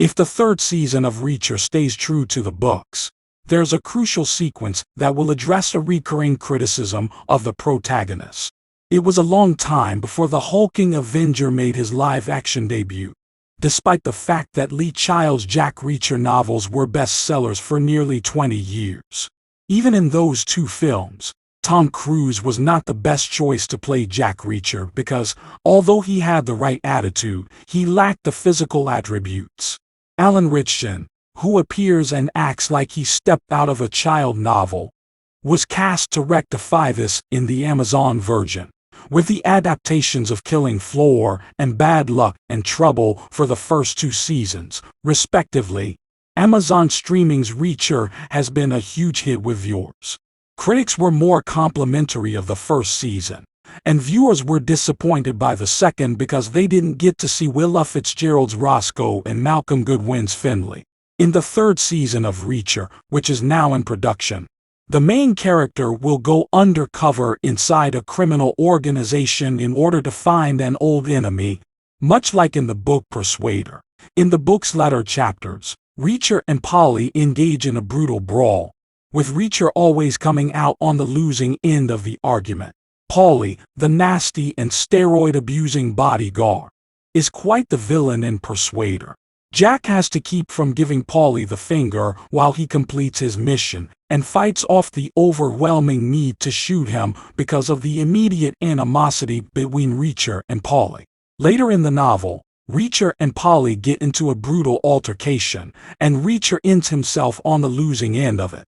If the third season of Reacher stays true to the books, there's a crucial sequence that will address a recurring criticism of the protagonist. It was a long time before the hulking Avenger made his live-action debut, despite the fact that Lee Child's Jack Reacher novels were bestsellers for nearly 20 years. Even in those two films, Tom Cruise was not the best choice to play Jack Reacher because, although he had the right attitude, he lacked the physical attributes. Alan Ritchson, who appears and acts like he stepped out of a child novel, was cast to rectify this in the Amazon version, with the adaptations of Killing Floor and Bad Luck and Trouble for the first two seasons, respectively. Amazon Streaming's Reacher has been a huge hit with viewers. Critics were more complimentary of the first season, and viewers were disappointed by the second because they didn't get to see Willa Fitzgerald's Roscoe and Malcolm Goodwin's Finley. In the third season of Reacher, which is now in production, the main character will go undercover inside a criminal organization in order to find an old enemy, much like in the book Persuader. In the book's latter chapters, Reacher and Polly engage in a brutal brawl, with Reacher always coming out on the losing end of the argument. Polly, the nasty and steroid-abusing bodyguard, is quite the villain in Persuader. Jack has to keep from giving Polly the finger while he completes his mission, and fights off the overwhelming need to shoot him because of the immediate animosity between Reacher and Polly. Later in the novel, Reacher and Polly get into a brutal altercation, and Reacher ends himself on the losing end of it.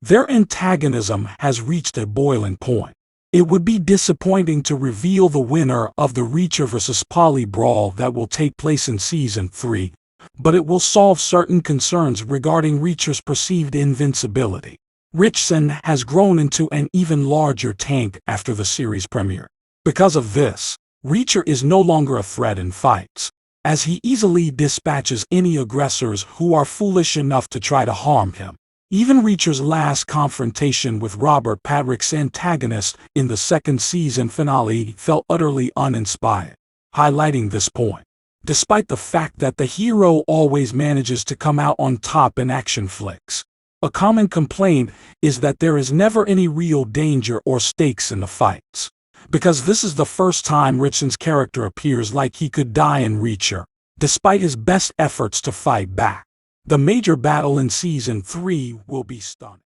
Their antagonism has reached a boiling point. It would be disappointing to reveal the winner of the Reacher vs. Polly brawl that will take place in Season 3, but it will solve certain concerns regarding Reacher's perceived invincibility. Ritchson has grown into an even larger tank after the series premiere. Because of this, Reacher is no longer a threat in fights, as he easily dispatches any aggressors who are foolish enough to try to harm him. Even Reacher's last confrontation with Robert Patrick's antagonist in the second season finale felt utterly uninspired, highlighting this point. Despite the fact that the hero always manages to come out on top in action flicks, a common complaint is that there is never any real danger or stakes in the fights. Because this is the first time Ritchson's character appears like he could die in Reacher, despite his best efforts to fight back. The major battle in Season 3 will be stunning.